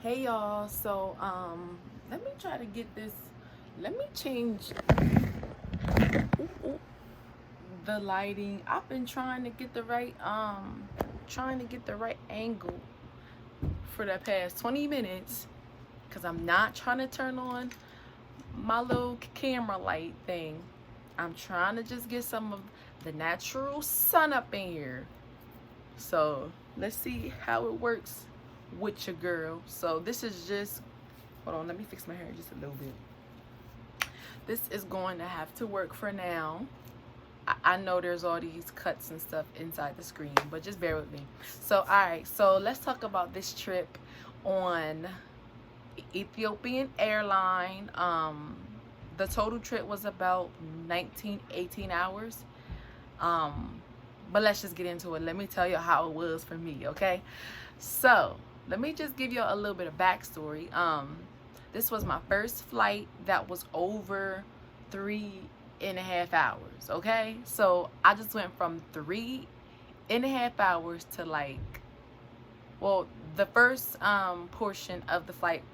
Hey y'all, so let me try to get this. Let me change the lighting. I've been trying to get the right angle for the past 20 minutes because I'm not trying to turn on my little camera light thing. I'm trying to just get some of the natural sun up in here. So let's see how it works with your girl. So this is just, hold on, let me fix my hair just a little bit. This is going to have to work for now. I know there's all these cuts and stuff inside the screen, but just bear with me. So, all right, so let's talk about this trip on Ethiopian Airline. The total trip was about 18 hours. But let's just get into it. Let me tell you how it was for me, okay? So, let me just give you a little bit of backstory. This was my first flight that was over 3.5 hours, okay? So I just went from 3.5 hours to the first portion of the flight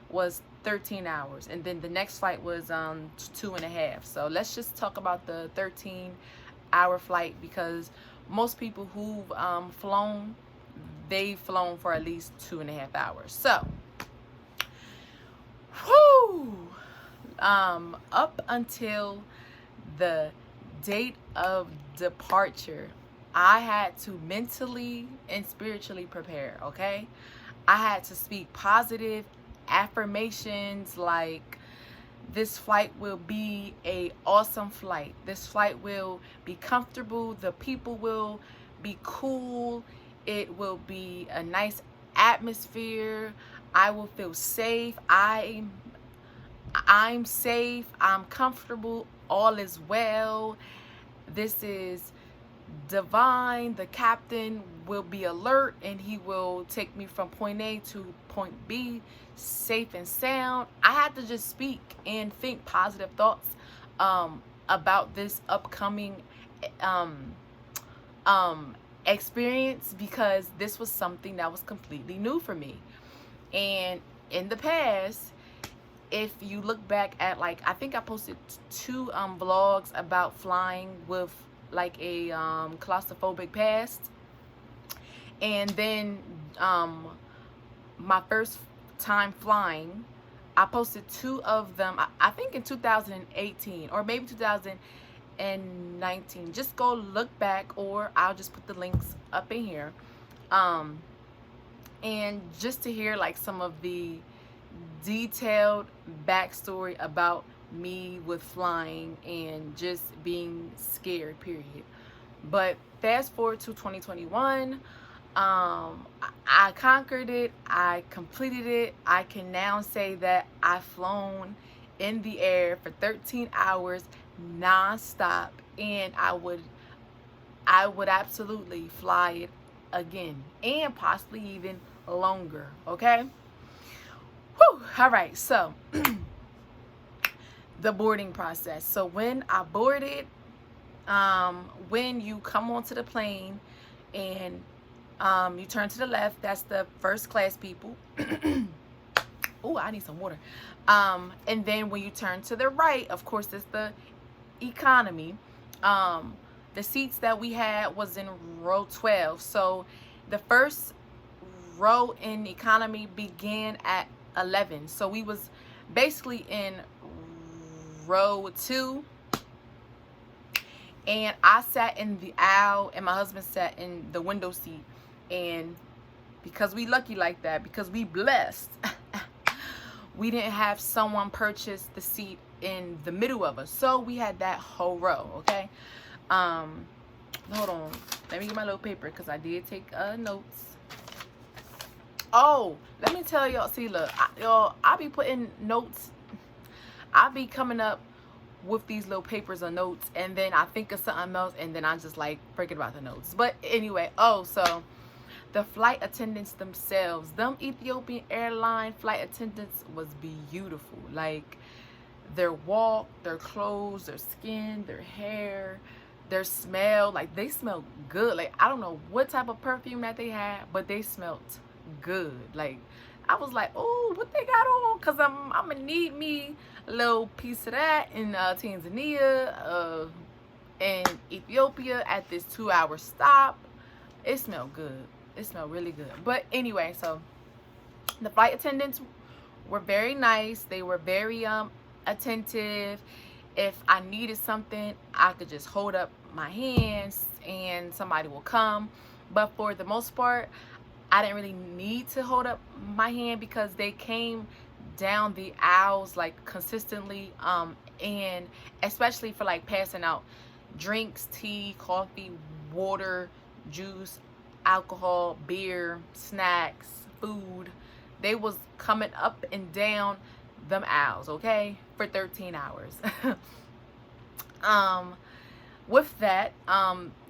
was 13 hours, and then the next flight was 2.5. So let's just talk about the 13-hour flight because most people who've flown, they've flown for at least 2.5 hours. So whew, up until the date of departure, I had to mentally and spiritually prepare, okay? I had to speak positive affirmations like this flight will be a awesome flight. This flight will be comfortable. The people will be cool. It will be a nice atmosphere. I will feel safe. I'm safe. I'm comfortable. All is well. This is divine. The captain will be alert and he will take me from point A to point B safe and sound. I had to just speak and think positive thoughts about this upcoming experience because this was something that was completely new for me. And in the past, if you look back at, like, I think I posted two vlogs about flying with like a claustrophobic past, and then my first time flying, I posted two of them. I think in 2018 or maybe 2019. Just go look back, or I'll just put the links up in here, and just to hear like some of the detailed backstory about me with flying and just being scared, period. But fast forward to 2021, I conquered it. I completed it. I can now say that I've flown in the air for 13 hours nonstop, and I would absolutely fly it again, and possibly even longer. Okay. Whew. All right. So the boarding process. So when I boarded, when you come onto the plane and you turn to the left, that's the first class people. Oh, I need some water. And then when you turn to the right, of course, it's the economy. The seats that we had was in row 12. So the first row in economy began at 11. So we was basically in row 2, and I sat in the aisle and my husband sat in the window seat. And because we lucky like that, because we blessed, we didn't have someone purchase the seat in the middle of us, so we had that whole row. Okay. Hold on, let me get my little paper because I did take notes. Oh, let me tell y'all. See, look, I be putting notes. I be coming up with these little papers or notes, and then I think of something else, and then I just like forget about the notes. But anyway, so the flight attendants themselves, them Ethiopian Airline flight attendants, was beautiful. Like their walk, their clothes, their skin, their hair, their smell, like they smelled good. Like I don't know what type of perfume that they had, but they smelled good. Like, I was like, oh, what they got on? Because I'm gonna need me a little piece of that in Tanzania, and Ethiopia at this 2-hour stop. It smelled good. It smelled really good. But anyway, so the flight attendants were very nice. They were very attentive. If I needed something, I could just hold up my hands and somebody will come. But for the most part, I didn't really need to hold up my hand because they came down the aisles like consistently, and especially for like passing out drinks, tea, coffee, water, juice, alcohol, beer, snacks, food. They was coming up and down them aisles, okay, for 13 hours. With that,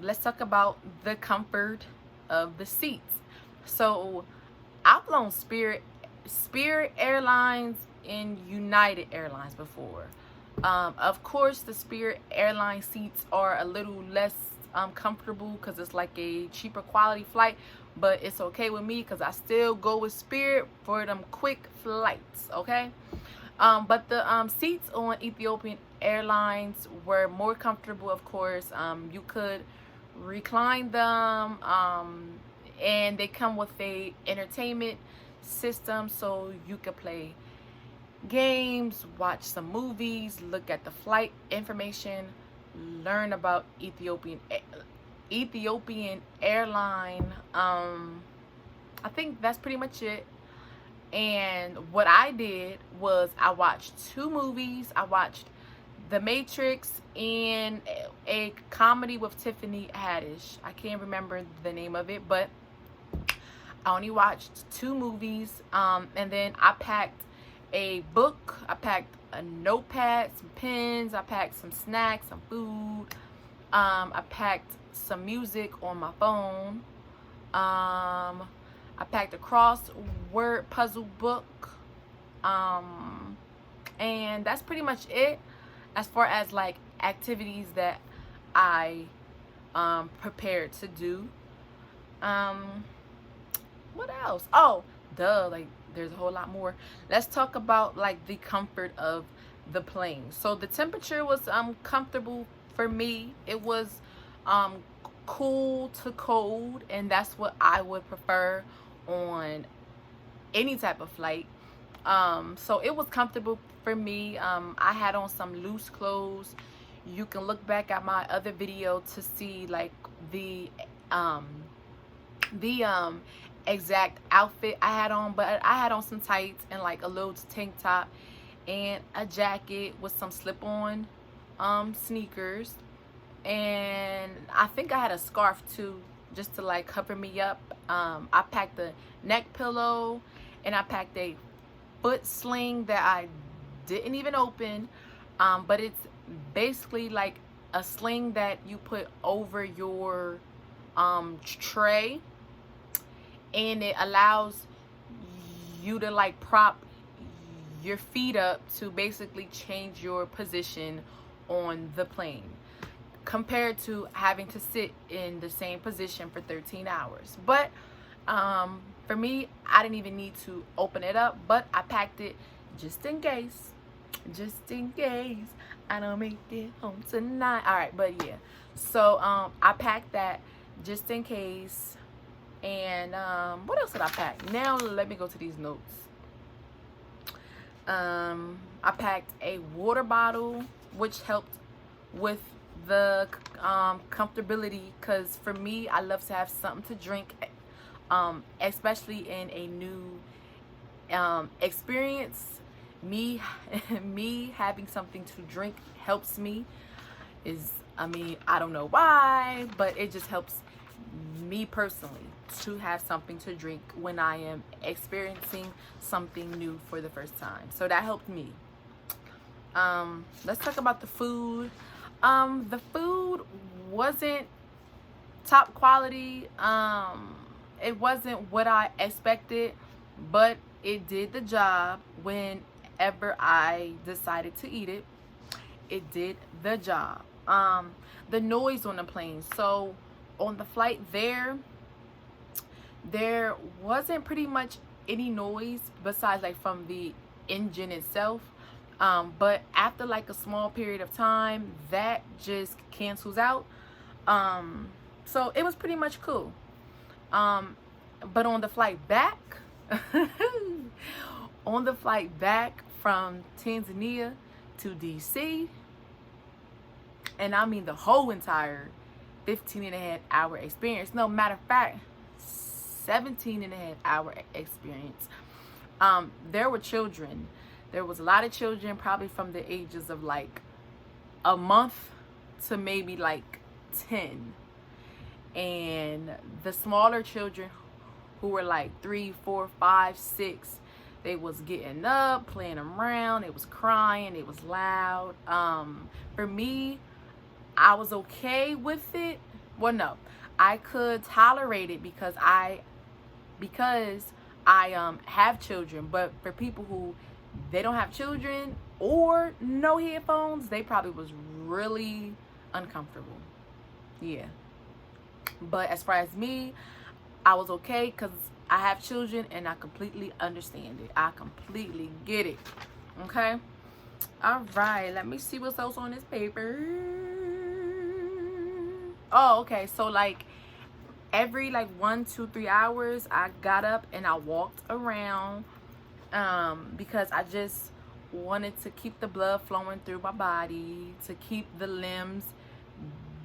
let's talk about the comfort of the seats. So I've flown Spirit Airlines and United Airlines before. Of course, the Spirit Airline seats are a little less comfortable because it's like a cheaper quality flight, but it's okay with me because I still go with Spirit for them quick flights, okay? But the seats on Ethiopian Airlines were more comfortable, of course. You could recline them, and they come with a entertainment system, so you could play games, watch some movies, look at the flight information, learn about Ethiopian Airline. I think that's pretty much it. And what I did was I watched 2 movies. I watched The Matrix and a comedy with Tiffany Haddish. I can't remember the name of it, but I only watched 2 movies. And then I packed a book. I packed a notepad, some pens. I packed some snacks, some food. I packed some music on my phone. I packed a crossword puzzle book. And that's pretty much it as far as like activities that I prepared to do. What else? Oh, duh, like there's a whole lot more. Let's talk about like the comfort of the plane. So the temperature was comfortable for me. It was cool to cold, and that's what I would prefer on any type of flight. So it was comfortable for me. I had on some loose clothes. You can look back at my other video to see like the exact outfit I had on, but I had on some tights and like a little tank top and a jacket with some slip-on sneakers, and I think I had a scarf too just to like cover me up. I packed a neck pillow and I packed a foot sling that I didn't even open, but it's basically like a sling that you put over your tray, and it allows you to like prop your feet up to basically change your position on the plane, compared to having to sit in the same position for 13 hours. But for me, I didn't even need to open it up, but I packed it just in case I don't make it home tonight. All right, but yeah, so I packed that just in case. And what else did I pack? Now let me go to these notes. I packed a water bottle, which helped with the comfortability, because for me, I love to have something to drink, especially in a new experience. Me having something to drink helps me. I don't know why, but it just helps me personally to have something to drink when I am experiencing something new for the first time. So that helped me. Let's talk about the food. The food wasn't top quality. It wasn't what I expected, but it did the job. Whenever I decided to eat it, it did the job. The noise on the plane. So on the flight there, there wasn't pretty much any noise besides like from the engine itself. But after like a small period of time, that just cancels out. So it was pretty much cool. But on the flight back, on the flight back from Tanzania to DC, and I mean the whole entire 15 and a half hour experience. No, matter of fact, 17 and a half hour experience. There were children. There was a lot of children, probably from the ages of like a month to maybe like 10. And the smaller children who were like 3, 4, 5, 6, they was getting up, playing around, it was crying, it was loud. For me, I was okay with it. Well, no, I could tolerate it because I have children. But for people who they don't have children or no headphones, they probably was really uncomfortable. Yeah. But as far as me, I was okay because I have children and I completely understand it. I completely get it. Okay. All right. Let me see what else on this paper. Oh, okay. So like every like 1, 2, 3 hours, I got up and I walked around because I just wanted to keep the blood flowing through my body, to keep the limbs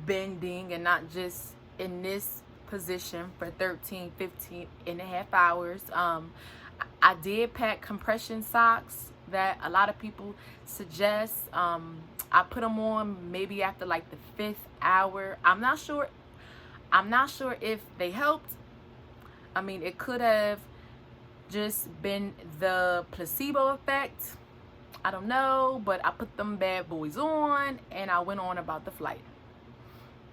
bending and not just in this position for 13, 15 and a half hours. I did pack compression socks that a lot of people suggest. I put them on maybe after like the 5th hour. I'm not sure if they helped. I mean, it could have just been the placebo effect. I don't know, but I put them bad boys on and I went on about the flight.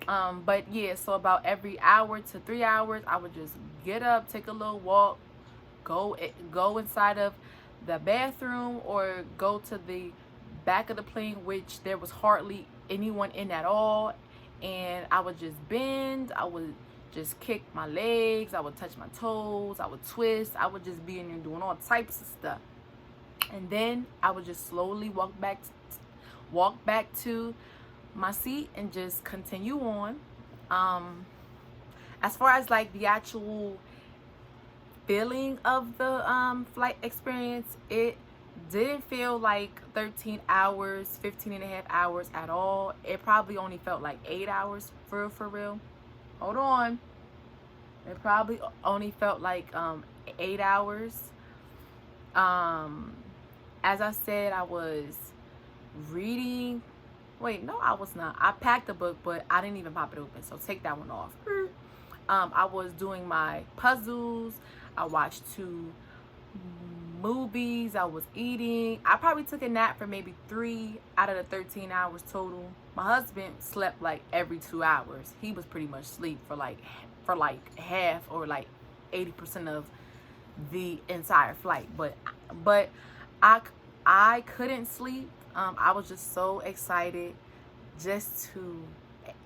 But yeah, so about every hour to 3 hours, I would just get up, take a little walk, go inside of the bathroom or go to the back of the plane, which there was hardly anyone in at all. And I would just bend, I would just kick my legs, I would touch my toes, I would twist, I would just be in there doing all types of stuff. And then I would just slowly walk back to my seat and just continue on. As far as like the actual feeling of the flight experience, it didn't feel like 13 hours, 15 and a half hours at all. It probably only felt like 8 hours for real. Hold on. It probably only felt like 8 hours. As I said, I was reading. Wait, no, I was not. I packed a book, but I didn't even pop it open. So take that one off. I was doing my puzzles. I watched 2 movies. I was eating. I probably took a nap for maybe 3 out of the 13 hours total. My husband slept like every 2 hours. He was pretty much asleep for like half or like 80% of the entire flight. But I couldn't sleep. I was just so excited just to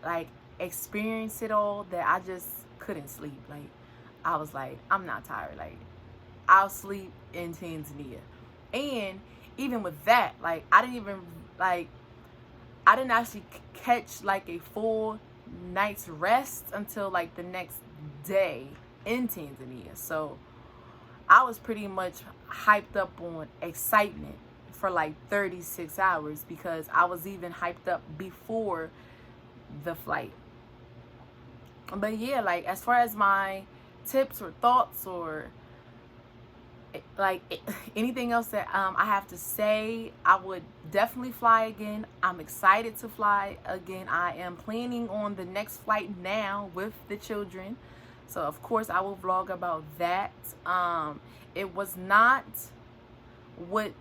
like experience it all that I just couldn't sleep. Like I was like, I'm not tired. Like I'll sleep in Tanzania. And even with that, like I didn't actually catch like a full night's rest until like the next day in Tanzania. So I was pretty much hyped up on excitement for like 36 hours because I was even hyped up before the flight. But yeah, like as far as my tips or thoughts or like anything else that I have to say, I would definitely fly again. I'm excited to fly again. I am planning on the next flight now with the children, so of course I will vlog about that. It was not what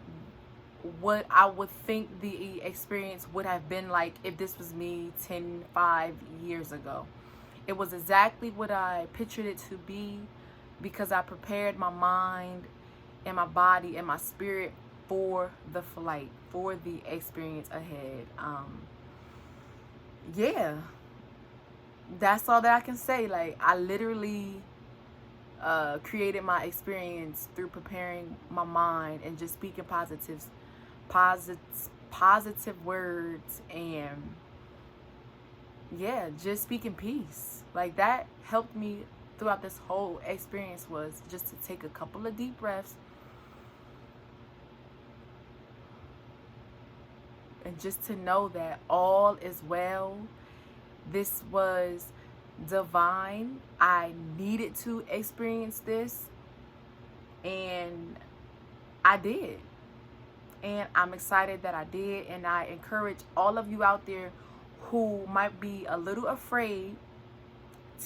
I would think the experience would have been like if this was me 5 years ago. It was exactly what I pictured it to be because I prepared my mind and my body and my spirit for the flight, for the experience ahead. Yeah, that's all that I can say. Like I literally created my experience through preparing my mind and just speaking positive words, and yeah, just speaking peace. Like, that helped me throughout this whole experience, was just to take a couple of deep breaths and just to know that all is well. This was divine. I needed to experience this, and I did. And I'm excited that I did, and I encourage all of you out there who might be a little afraid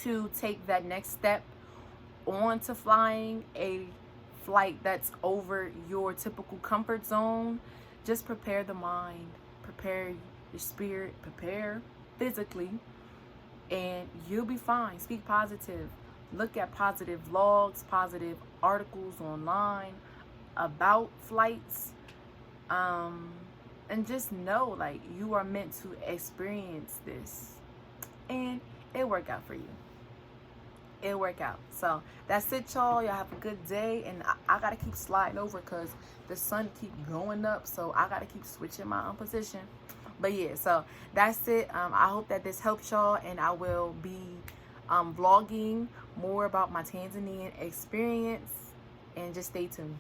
to take that next step on to flying a flight that's over your typical comfort zone. Just prepare the mind, prepare your spirit, prepare physically, and you'll be fine. Speak positive. Look at positive vlogs, positive articles online about flights, and just know, like, you are meant to experience this, and it'll work out for you. It'll work out. So that's it, y'all. Y'all have a good day, and I gotta keep sliding over because the sun keep going up, so I gotta keep switching my position. But yeah, so that's it. I hope that this helps y'all, and I will be vlogging more about my Tanzanian experience, and just stay tuned.